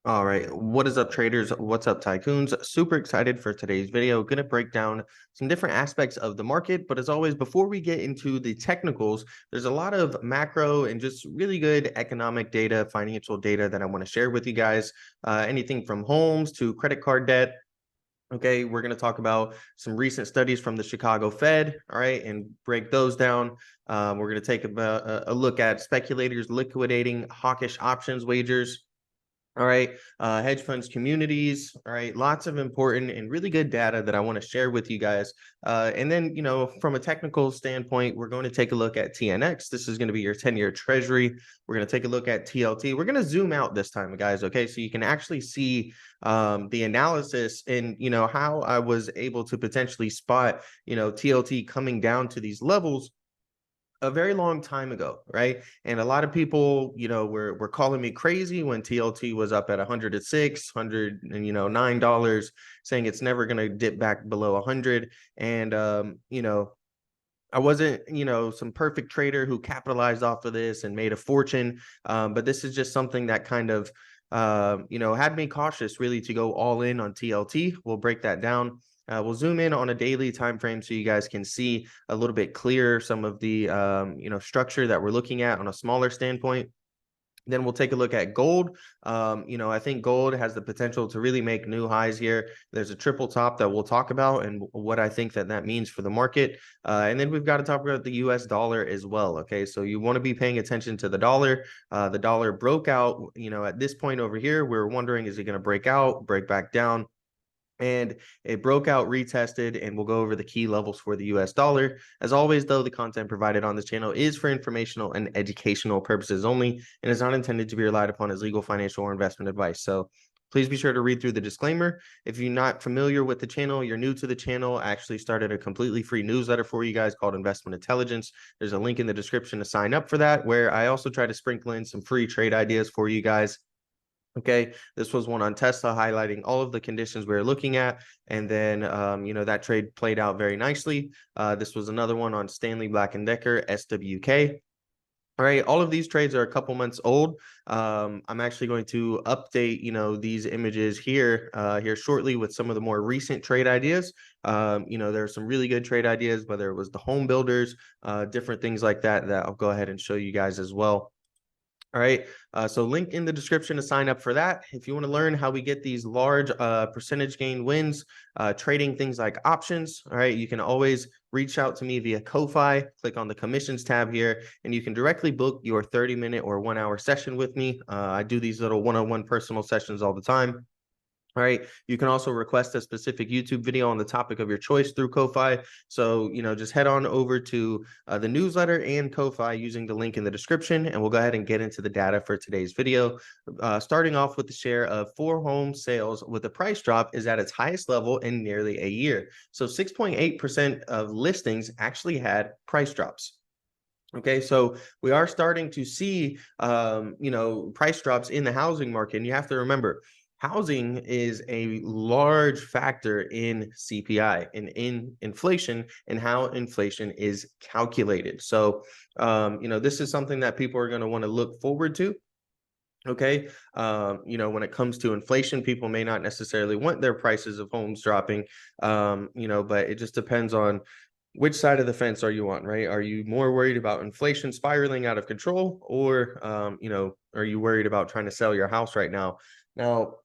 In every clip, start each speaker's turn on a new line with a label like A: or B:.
A: All right, what is up, traders? What's up, tycoons? Super excited for today's video. Going to break down some different aspects of the market, but as always, before we get into the technicals, there's a lot of macro and just really good economic data, financial data that I want to share with you guys. Anything from homes to credit card debt. Okay, we're going to talk about some recent studies from the Chicago Fed, all right, and break those down. We're going to take a look at speculators liquidating hawkish options wagers. All right, hedge funds communities. All right, lots of important and really good data that I want to share with you guys. And then, from a technical standpoint, we're going to take a look at TNX. This is going to be your 10-year treasury. We're going to take a look at TLT. We're going to zoom out this time, guys. Okay, so you can actually see the analysis and, how I was able to potentially spot, TLT coming down to these levels a very long time ago, right? And a lot of people, were calling me crazy when TLT was up at 106, 100, and $9, saying it's never going to dip back below 100. And I wasn't, some perfect trader who capitalized off of this and made a fortune. But this is just something that kind of, had me cautious really to go all in on TLT. We'll break that down. We'll zoom in on a daily time frame so you guys can see a little bit clearer some of the, structure that we're looking at on a smaller standpoint. Then we'll take a look at gold. I think gold has the potential to really make new highs here. There's a triple top that we'll talk about and what I think that means for the market. And then we've got to talk about the US dollar as well. Okay, so you want to be paying attention to the dollar. The dollar broke out, at this point over here. We're wondering, is it going to break out, break back down? And it broke out, retested, and we'll go over the key levels for the US dollar. As always, though, the content provided on this channel is for informational and educational purposes only and is not intended to be relied upon as legal, financial, or investment advice. So please be sure to read through the disclaimer. If you're not familiar with the channel, you're new to the channel, I actually started a completely free newsletter for you guys called Investment Intelligence. There's a link in the description to sign up for that, where I also try to sprinkle in some free trade ideas for you guys. Okay, this was one on Tesla highlighting all of the conditions we were looking at. And then, that trade played out very nicely. This was another one on Stanley Black & Decker, SWK. All right, all of these trades are a couple months old. I'm actually going to update, these images here shortly with some of the more recent trade ideas. There are some really good trade ideas, whether it was the home builders, different things like that I'll go ahead and show you guys as well. All right, so link in the description to sign up for that. If you want to learn how we get these large percentage gain wins, trading things like options, all right, you can always reach out to me via Ko-Fi. Click on the commissions tab here, and you can directly book your 30-minute or 1-hour session with me. I do these little one-on-one personal sessions all the time. All right. You can also request a specific YouTube video on the topic of your choice through Ko-Fi. So, just head on over to the newsletter and Ko-Fi using the link in the description, and we'll go ahead and get into the data for today's video. Starting off with the share of 4 home sales with the price drop is at its highest level in nearly a year. So 6.8% of listings actually had price drops. Okay, so we are starting to see, price drops in the housing market. And you have to remember, housing is a large factor in CPI and in inflation and how inflation is calculated. So, this is something that people are going to want to look forward to. Okay. When it comes to inflation, people may not necessarily want their prices of homes dropping, but it just depends on which side of the fence are you on, right? Are you more worried about inflation spiraling out of control, or, are you worried about trying to sell your house right now? Now,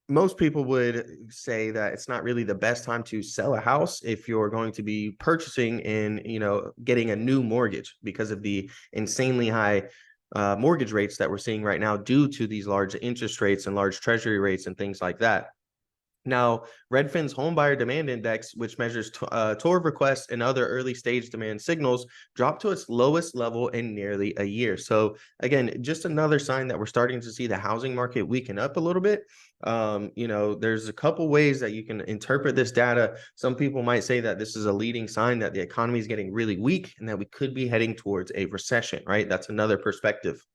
A: most people would say that it's not really the best time to sell a house if you're going to be purchasing and, getting a new mortgage because of the insanely high mortgage rates that we're seeing right now due to these large interest rates and large treasury rates and things like that. Now, Redfin's Home Buyer Demand Index, which measures tour requests and other early stage demand signals, dropped to its lowest level in nearly a year. So again, just another sign that we're starting to see the housing market weaken up a little bit. There's a couple ways that you can interpret this data. Some people might say that this is a leading sign that the economy is getting really weak and that we could be heading towards a recession, right? That's another perspective.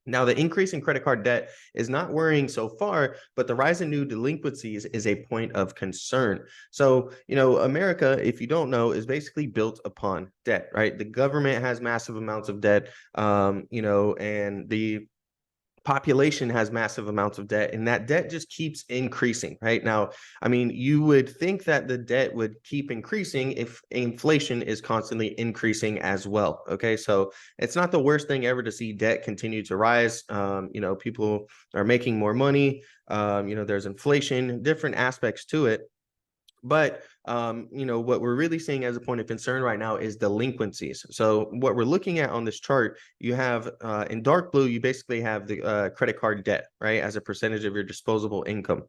A: Now, the increase in credit card debt is not worrying so far, but the rise in new delinquencies is a point of concern. So, America, if you don't know, is basically built upon debt, right? The government has massive amounts of debt, and the population has massive amounts of debt, and that debt just keeps increasing. Right now, I mean, you would think that the debt would keep increasing if inflation is constantly increasing as well. Okay, so it's not the worst thing ever to see debt continue to rise. People are making more money. There's inflation, different aspects to it. But what we're really seeing as a point of concern right now is delinquencies. So what we're looking at on this chart, you have in dark blue, you basically have the credit card debt, right, as a percentage of your disposable income.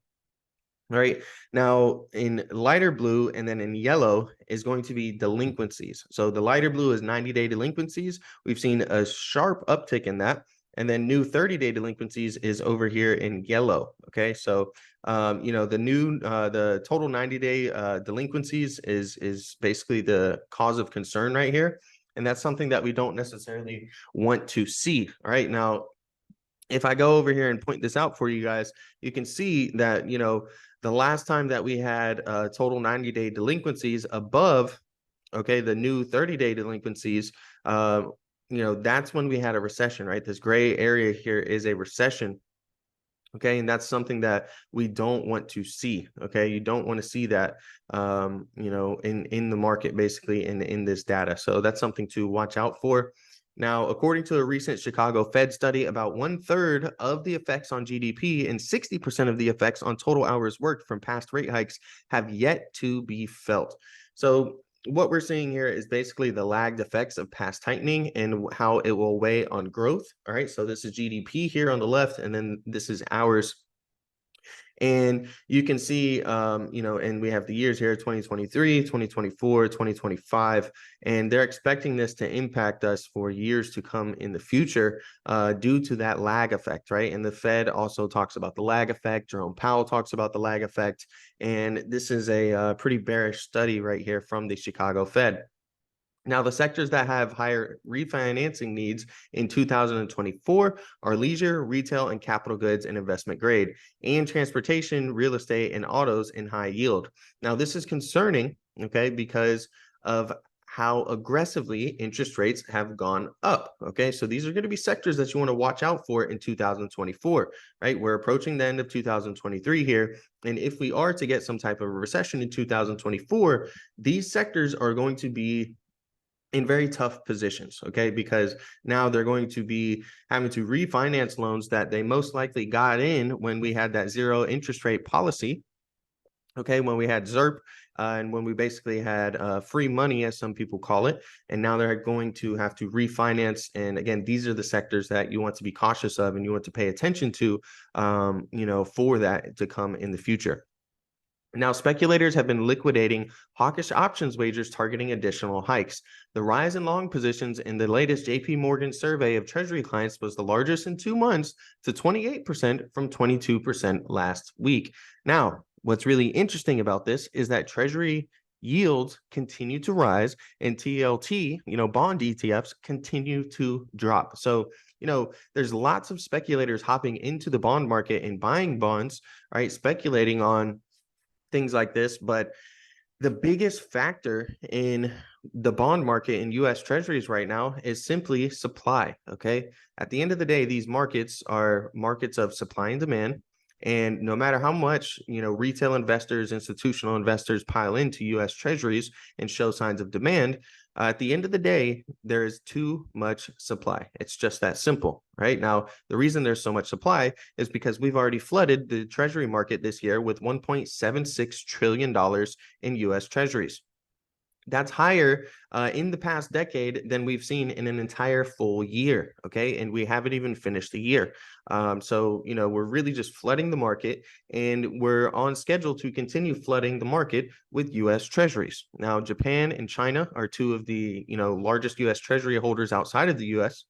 A: All right. Now, in lighter blue and then in yellow is going to be delinquencies. So the lighter blue is 90-day delinquencies. We've seen a sharp uptick in that. And then new 30-day delinquencies is over here in yellow. Okay. So, the total 90-day delinquencies is basically the cause of concern right here. And that's something that we don't necessarily want to see. All right. Now, if I go over here and point this out for you guys, you can see that, the last time that we had total 90-day delinquencies above, okay, the new 30-day delinquencies, that's when we had a recession, right? This gray area here is a recession. Okay, and that's something that we don't want to see. Okay, you don't want to see that, in the market, basically in this data. So that's something to watch out for. Now, according to a recent Chicago Fed study, about 1/3 of the effects on GDP and 60% of the effects on total hours worked from past rate hikes have yet to be felt. So what we're seeing here is basically the lagged effects of past tightening and how it will weigh on growth. All right, so this is GDP here on the left, and then this is hours. And you can see, and we have the years here, 2023, 2024, 2025, and they're expecting this to impact us for years to come in the future due to that lag effect, right? And the Fed also talks about the lag effect. Jerome Powell talks about the lag effect. And this is a pretty bearish study right here from the Chicago Fed. Now, the sectors that have higher refinancing needs in 2024 are leisure, retail, and capital goods and investment grade, and transportation, real estate, and autos in high yield. Now, this is concerning, okay, because of how aggressively interest rates have gone up. Okay, so these are going to be sectors that you want to watch out for in 2024, right? We're approaching the end of 2023 here. And if we are to get some type of a recession in 2024, these sectors are going to be in very tough positions, okay? Because now they're going to be having to refinance loans that they most likely got in when we had that zero interest rate policy, okay? When we had ZERP and when we basically had free money, as some people call it, and now they're going to have to refinance. And again, these are the sectors that you want to be cautious of and you want to pay attention to, for that to come in the future. Now, speculators have been liquidating hawkish options wagers targeting additional hikes. The rise in long positions in the latest JP Morgan survey of Treasury clients was the largest in 2 months to 28% from 22% last week. Now, what's really interesting about this is that Treasury yields continue to rise and TLT, bond ETFs continue to drop. So, there's lots of speculators hopping into the bond market and buying bonds, right? Speculating on things like this. But the biggest factor in the bond market in US Treasuries right now is simply supply. Okay. At the end of the day, these markets are markets of supply and demand. And no matter how much, retail investors, institutional investors pile into US Treasuries and show signs of demand, at the end of the day, there is too much supply. It's just that simple, right? Now, the reason there's so much supply is because we've already flooded the Treasury market this year with $1.76 trillion in US Treasuries. That's higher in the past decade than we've seen in an entire full year. Okay. And we haven't even finished the year. So, we're really just flooding the market and we're on schedule to continue flooding the market with US Treasuries. Now, Japan and China are two of the, largest US Treasury holders outside of the US.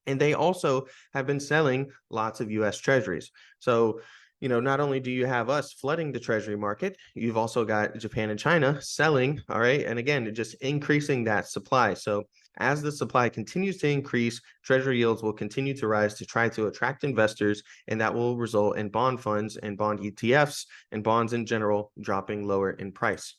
A: And they also have been selling lots of US Treasuries. So, not only do you have us flooding the Treasury market, you've also got Japan and China selling, all right? And again, just increasing that supply. So as the supply continues to increase, Treasury yields will continue to rise to try to attract investors, and that will result in bond funds and bond ETFs and bonds in general dropping lower in price.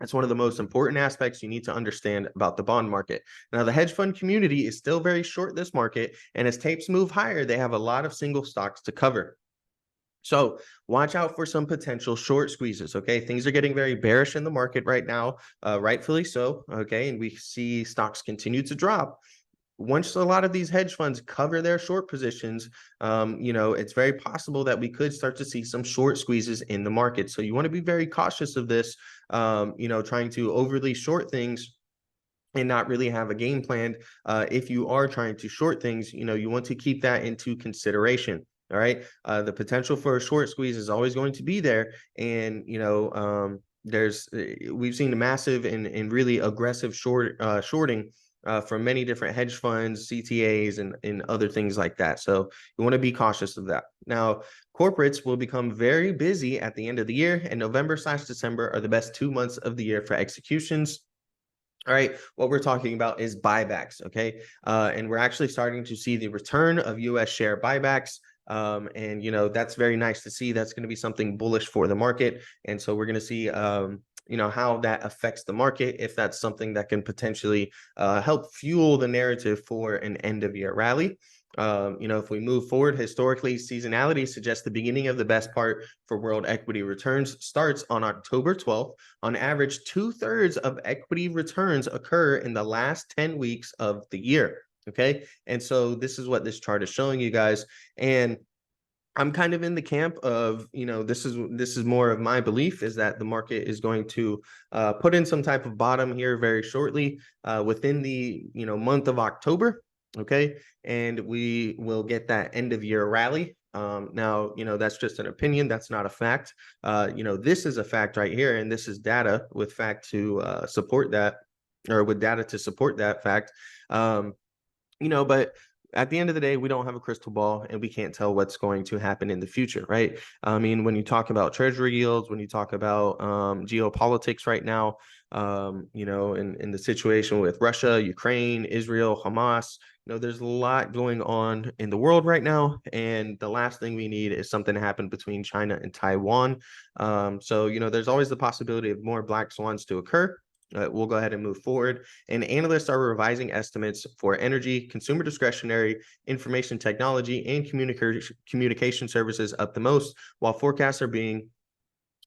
A: That's one of the most important aspects you need to understand about the bond market. Now, the hedge fund community is still very short this market, and as tapes move higher, they have a lot of single stocks to cover. So watch out for some potential short squeezes. Okay, things are getting very bearish in the market right now, rightfully so. Okay, and we see stocks continue to drop. Once a lot of these hedge funds cover their short positions, it's very possible that we could start to see some short squeezes in the market. So you want to be very cautious of this, trying to overly short things and not really have a game plan. If you are trying to short things, you want to keep that into consideration. All right. The potential for a short squeeze is always going to be there. And, we've seen a massive and really aggressive shorting from many different hedge funds, CTAs, and other things like that. So you want to be cautious of that. Now, corporates will become very busy at the end of the year, and November/December are the best 2 months of the year for executions. All right, what we're talking about is buybacks, okay? And we're actually starting to see the return of U.S. share buybacks. And, that's very nice to see. That's going to be something bullish for the market. And so we're going to see, how that affects the market, if that's something that can potentially help fuel the narrative for an end-of-year rally. If we move forward, historically, seasonality suggests the beginning of the best part for world equity returns starts on October 12th. On average, 2/3 of equity returns occur in the last 10 weeks of the year. Okay. And so this is what this chart is showing you guys. And I'm kind of in the camp of, this is more of my belief, is that the market is going to put in some type of bottom here very shortly within the, month of October. Okay. And we will get that end of year rally. Now, that's just an opinion. That's not a fact. This is a fact right here. And this is data with fact to support that, or with data to support that fact. But at the end of the day, we don't have a crystal ball and we can't tell what's going to happen in the future, right? I mean, when you talk about treasury yields, when you talk about geopolitics right now, in the situation with Russia, Ukraine, Israel, Hamas, there's a lot going on in the world right now. And the last thing we need is something to happen between China and Taiwan. So, there's always the possibility of more black swans to occur. We'll go ahead and move forward. And analysts are revising estimates for energy, consumer discretionary, information technology, and communication services up the most, while forecasts are being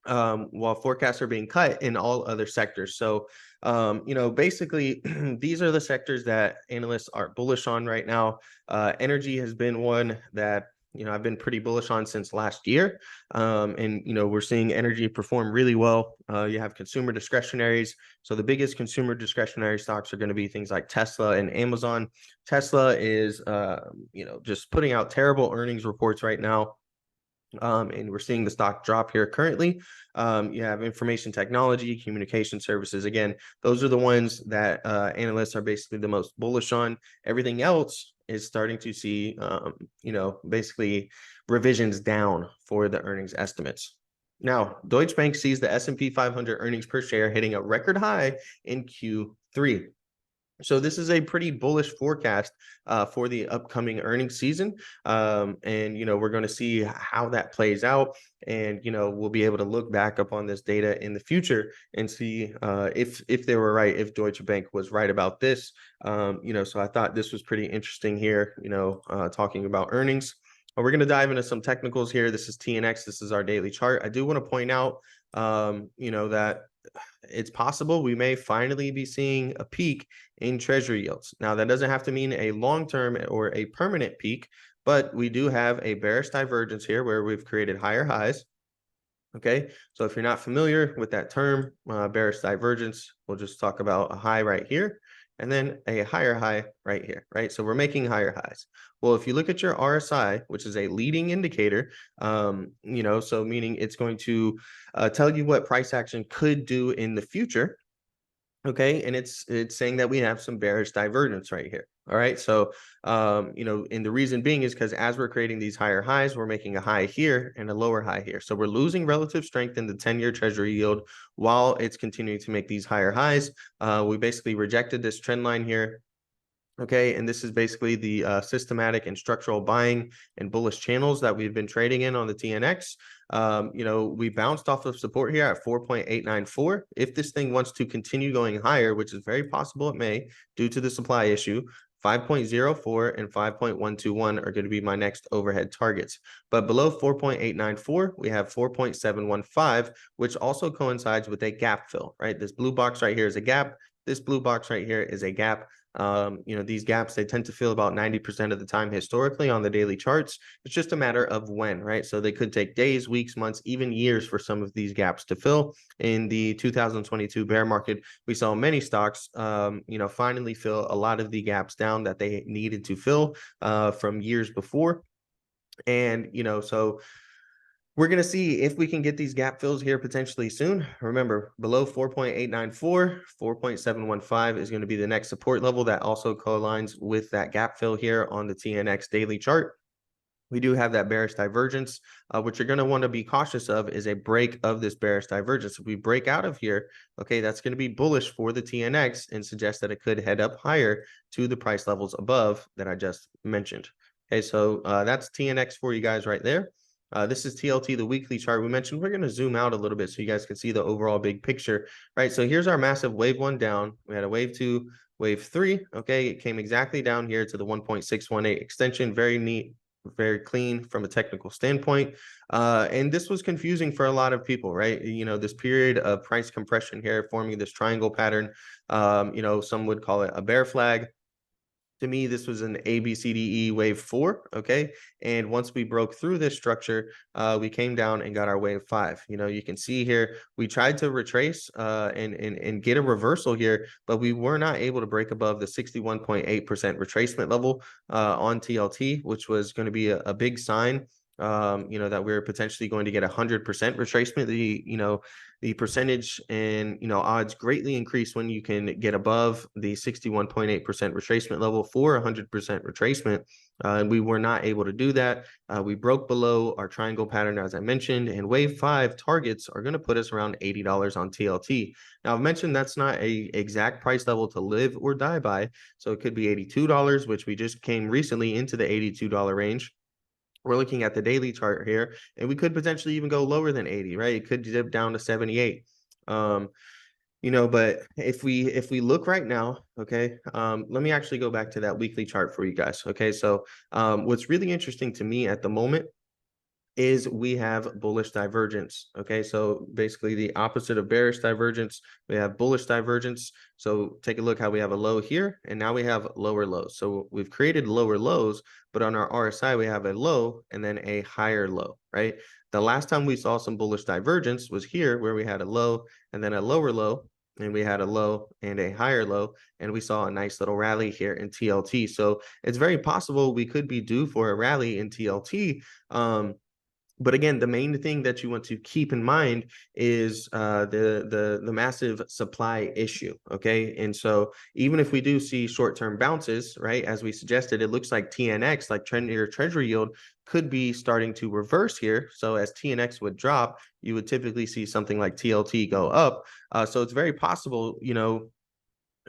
A: cut in all other sectors. So, basically, these are the sectors that analysts are bullish on right now. Energy has been one that I've been pretty bullish on since last year. And, we're seeing energy perform really well. You have consumer discretionaries. So the biggest consumer discretionary stocks are going to be things like Tesla and Amazon. Tesla is, just putting out terrible earnings reports right now. And we're seeing the stock drop here currently. You have information technology, communication services. Again, those are the ones that analysts are basically the most bullish on. Everything else is starting to see, basically revisions down for the earnings estimates. Now, Deutsche Bank sees the S&P 500 earnings per share hitting a record high in Q3. So this is a pretty bullish forecast for the upcoming earnings season. And, we're going to see how that plays out. And, we'll be able to look back upon this data in the future and see if they were right, if Deutsche Bank was right about this. So I thought this was pretty interesting here, talking about earnings. We're going to dive into some technicals here. This is TNX. This is our daily chart. I do want to point out, that it's possible we may finally be seeing a peak in treasury yields. Now, that doesn't have to mean a long-term or a permanent peak, but we do have a bearish divergence here where we've created higher highs. Okay, so if you're not familiar with that term, bearish divergence, we'll just talk about a high right here and then a higher high right here, right? So we're making higher highs. Well, if you look at your RSI, which is a leading indicator, so meaning it's going to tell you what price action could do in the future. Okay, and it's saying that we have some bearish divergence right here. All right, so and the reason being is because as we're creating these higher highs, we're making a high here and a lower high here. So we're losing relative strength in the 10-year treasury yield while it's continuing to make these higher highs. We basically rejected this trend line here. Okay, and this is basically the systematic and structural buying and bullish channels that we've been trading in on the TNX. We bounced off of support here at 4.894. If this thing wants to continue going higher, which is very possible it may due to the supply issue, 5.04 and 5.121 are going to be my next overhead targets. But below 4.894, we have 4.715, which also coincides with a gap fill, right? This blue box right here is a gap. This blue box right here is a gap. These gaps, they tend to fill about 90% of the time historically on the daily charts. It's just a matter of when, right? So they could take days, weeks, months, even years for some of these gaps to fill. In the 2022 bear market, we saw many stocks, finally fill a lot of the gaps down that they needed to fill from years before. And, so we're going to see if we can get these gap fills here potentially soon. Remember, below 4.894, 4.715 is going to be the next support level that also co-aligns with that gap fill here on the TNX daily chart. We do have that bearish divergence. What you're going to want to be cautious of is a break of this bearish divergence. If we break out of here, okay, that's going to be bullish for the TNX and suggest that it could head up higher to the price levels above that I just mentioned. Okay, so that's TNX for you guys right there. This is TLT, the weekly chart we mentioned. We're going to zoom out a little bit so you guys can see the overall big picture, right? So here's our massive wave one down. We had a wave two, wave three. Okay, it came exactly down here to the 1.618 extension. Very neat, very clean from a technical standpoint. And this was confusing for a lot of people, right? This period of price compression here forming this triangle pattern. Some would call it a bear flag. To me, this was an ABCDE wave 4, okay? And once we broke through this structure, we came down and got our wave 5. You can see here, we tried to retrace and get a reversal here, but we were not able to break above the 61.8% retracement level on TLT, which was going to be a big sign, that we're potentially going to get 100% retracement. The percentage and odds greatly increase when you can get above the 61.8% retracement level for 100% retracement. And we were not able to do that. We broke below our triangle pattern, as I mentioned, and wave 5 targets are going to put us around $80 on TLT. Now, I've mentioned that's not a exact price level to live or die by. So it could be $82, which we just came recently into the $82 range. We're looking at the daily chart here, and we could potentially even go lower than 80, right? It could dip down to 78. But if we look right now, okay, let me actually go back to that weekly chart for you guys. Okay, so what's really interesting to me at the moment is we have bullish divergence. Okay, so basically the opposite of bearish divergence, we have bullish divergence. So take a look how we have a low here, and now we have lower lows. So we've created lower lows, but on our RSI, we have a low and then a higher low, right? The last time we saw some bullish divergence was here where we had a low and then a lower low, and we had a low and a higher low, and we saw a nice little rally here in TLT. So it's very possible we could be due for a rally in TLT. But again, the main thing that you want to keep in mind is the massive supply issue. Okay, and so even if we do see short-term bounces, right, as we suggested, it looks like TNX, like your treasury yield, could be starting to reverse here. So as TNX would drop, you would typically see something like TLT go up. So it's very possible,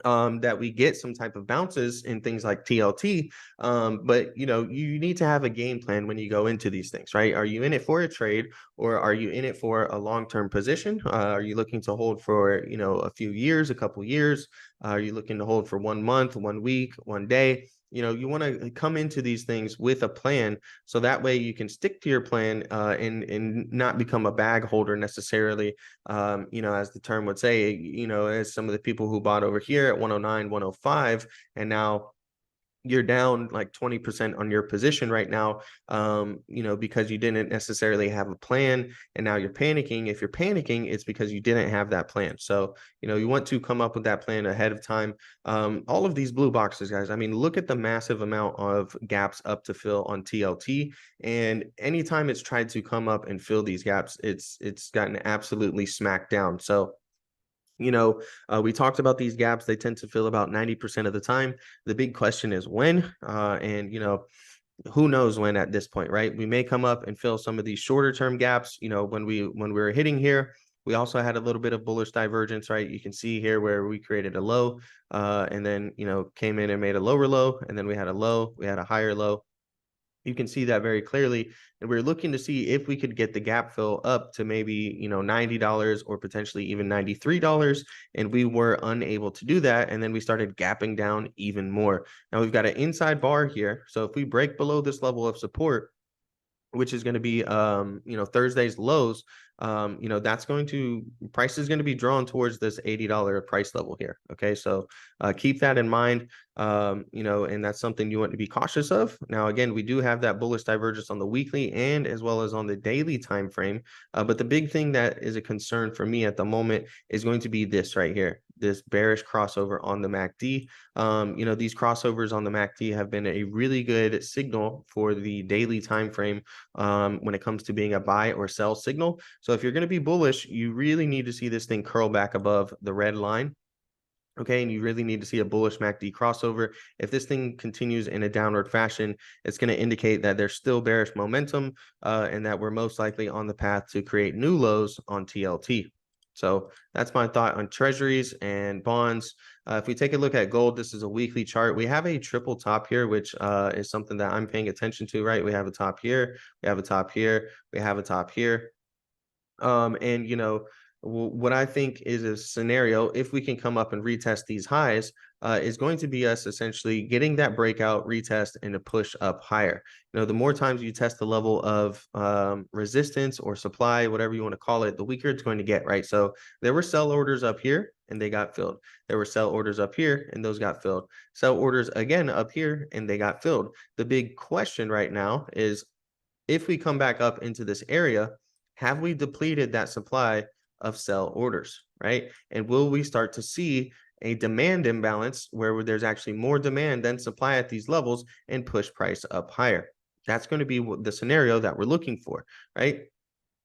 A: that we get some type of bounces in things like TLT. But you need to have a game plan when you go into these things, right? Are you in it for a trade, or are you in it for a long-term position? Are you looking to hold for, a few years, a couple years? Are you looking to hold for 1 month, 1 week, 1 day? You want to come into these things with a plan, so that way you can stick to your plan and not become a bag holder necessarily. As the term would say, as some of the people who bought over here at 109, 105, and now you're down like 20% on your position right now, because you didn't necessarily have a plan, and now you're panicking. If you're panicking, it's because you didn't have that plan. So, you want to come up with that plan ahead of time. All of these blue boxes, guys, I mean, look at the massive amount of gaps up to fill on TLT. And anytime it's tried to come up and fill these gaps, it's gotten absolutely smacked down. So, we talked about these gaps. They tend to fill about 90% of the time. The big question is when, and who knows when at this point, right? We may come up and fill some of these shorter term gaps. When we're hitting here, We also had a little bit of bullish divergence, right? You can see here where we created a low, and then, came in and made a lower low, and then we had a low, we had a higher low. You can see that very clearly. And we're looking to see if we could get the gap fill up to maybe, $90 or potentially even $93. And we were unable to do that. And then we started gapping down even more. Now we've got an inside bar here. So if we break below this level of support, which is going to be Thursday's lows, that's going to price is going to be drawn towards this $80 price level here. Okay, so keep that in mind. And that's something you want to be cautious of. Now, again, we do have that bullish divergence on the weekly and as well as on the daily time frame. But the big thing that is a concern for me at the moment is going to be this right here, this bearish crossover on the MACD. These crossovers on the MACD have been a really good signal for the daily time frame when it comes to being a buy or sell signal. So if you're going to be bullish, you really need to see this thing curl back above the red line. Okay, and you really need to see a bullish MACD crossover. If this thing continues in a downward fashion, it's going to indicate that there's still bearish momentum and that we're most likely on the path to create new lows on TLT. So that's my thought on treasuries and bonds. If we take a look at gold, this is a weekly chart. We have a triple top here, which is something that I'm paying attention to, right? We have a top here, we have a top here, we have a top here. What I think is a scenario, if we can come up and retest these highs, is going to be us essentially getting that breakout, retest, and a push up higher. The more times you test the level of resistance or supply, whatever you want to call it, the weaker it's going to get, right? So there were sell orders up here and they got filled. There were sell orders up here and those got filled. Sell orders again up here and they got filled. The big question right now is, if we come back up into this area, have we depleted that supply of sell orders, right? And will we start to see a demand imbalance where there's actually more demand than supply at these levels and push price up higher? That's going to be the scenario that we're looking for, right?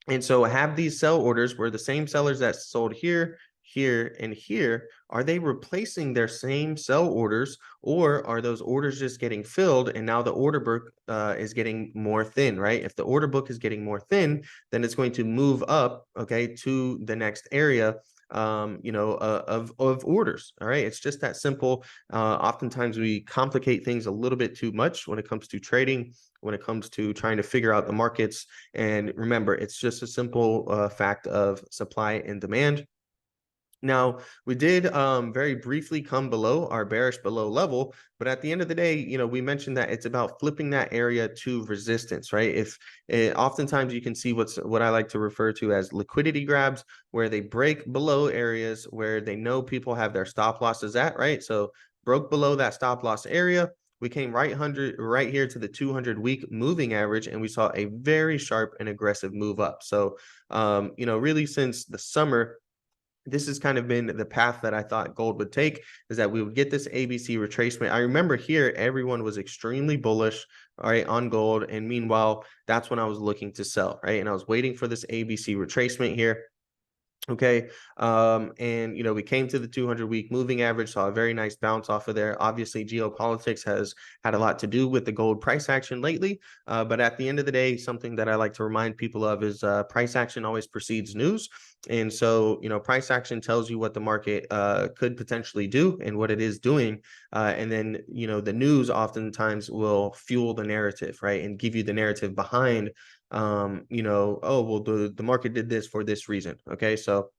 A: And so have these sell orders where the same sellers that sold here, here, and here, are they replacing their same sell orders, or are those orders just getting filled and now the order book is getting more thin, right? If the order book is getting more thin, then it's going to move up, okay, to the next area of orders. All right. It's just that simple. Oftentimes we complicate things a little bit too much when it comes to trading, when it comes to trying to figure out the markets. And remember, it's just a simple fact of supply and demand. Now, we did very briefly come below our bearish below level, but at the end of the day, we mentioned that it's about flipping that area to resistance, right? If oftentimes you can see what I like to refer to as liquidity grabs, where they break below areas where they know people have their stop losses at, right? So broke below that stop loss area. We came right here to the 200-week moving average, and we saw a very sharp and aggressive move up. So, really since the summer, this has kind of been the path that I thought gold would take, is that we would get this ABC retracement. I remember here, everyone was extremely bullish, all right, on gold. And meanwhile, that's when I was looking to sell, right? And I was waiting for this ABC retracement here. Okay. And we came to the 200-week moving average, saw a very nice bounce off of there. Obviously, geopolitics has had a lot to do with the gold price action lately. But at the end of the day, something that I like to remind people of is price action always precedes news. And so, price action tells you what the market could potentially do and what it is doing. And then, the news oftentimes will fuel the narrative, right? And give you the narrative behind oh, well, the market did this for this reason. Okay. So,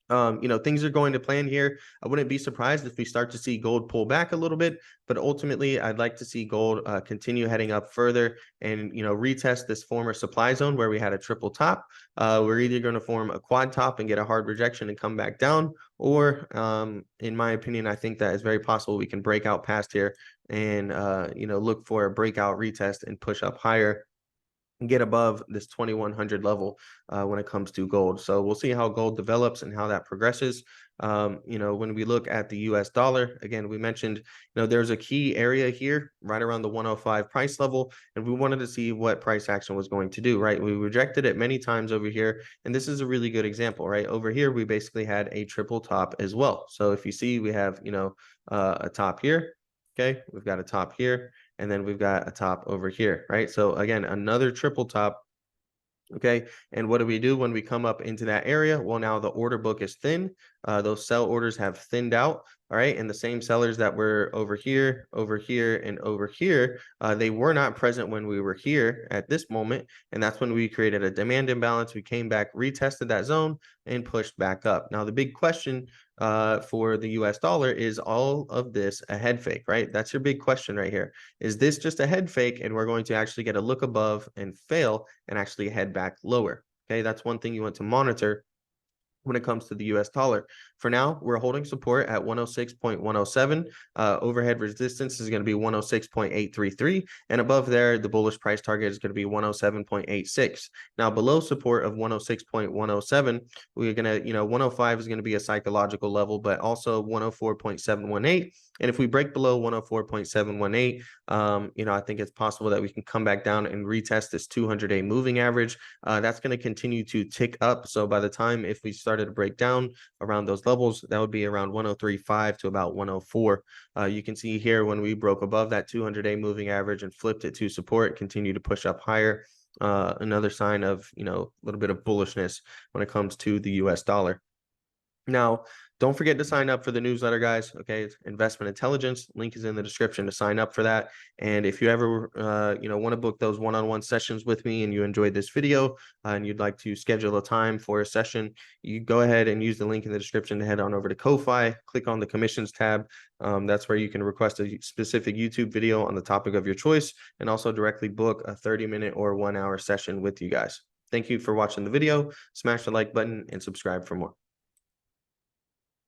A: things are going to plan here. I wouldn't be surprised if we start to see gold pull back a little bit, but ultimately I'd like to see gold continue heading up further and, retest this former supply zone where we had a triple top. We're either going to form a quad top and get a hard rejection and come back down, or in my opinion, I think that it's very possible we can break out past here and, look for a breakout retest and push up higher, get above this 2100 level when it comes to gold. So we'll see how gold develops and how that progresses. When we look at the US dollar, again, we mentioned, there's a key area here right around the 105 price level, and we wanted to see what price action was going to do, right? We rejected it many times over here, and this is a really good example, right? Over here, we basically had a triple top as well. So if you see, we have, a top here. Okay, we've got a top here, and then we've got a top over here, right? So again, another triple top Okay. And what do we do when we come up into that area? Well, now the order book is thin. Those sell orders have thinned out. All right. And the same sellers that were over here, and over here, they were not present when we were here at this moment. And that's when we created a demand imbalance. We came back, retested that zone, and pushed back up. Now, the big question for the US dollar is all of this a head fake, right? That's your big question right here. Is this just a head fake and we're going to actually get a look above and fail and actually head back lower? Okay, that's one thing you want to monitor when it comes to the US dollar. For now, we're holding support at 106.107. Overhead resistance is going to be 106.833. And above there, the bullish price target is going to be 107.86. Now, below support of 106.107, we're going to, 105 is going to be a psychological level, but also 104.718. And if we break below 104.718, I think it's possible that we can come back down and retest this 200-day moving average. That's going to continue to tick up. So by the time if we started to break down around those levels, that would be around 103.5 to about 104. You can see here when we broke above that 200-day moving average and flipped it to support, continue to push up higher. Another sign of, a little bit of bullishness when it comes to the US dollar. Now, don't forget to sign up for the newsletter, guys. Okay, it's Investment Intelligence. Link is in the description to sign up for that. And if you ever, want to book those one-on-one sessions with me, and you enjoyed this video, and you'd like to schedule a time for a session, you go ahead and use the link in the description to head on over to Ko-Fi. Click on the commissions tab. That's where you can request a specific YouTube video on the topic of your choice, and also directly book a 30-minute or 1-hour session with you guys. Thank you for watching the video. Smash the like button and subscribe for more.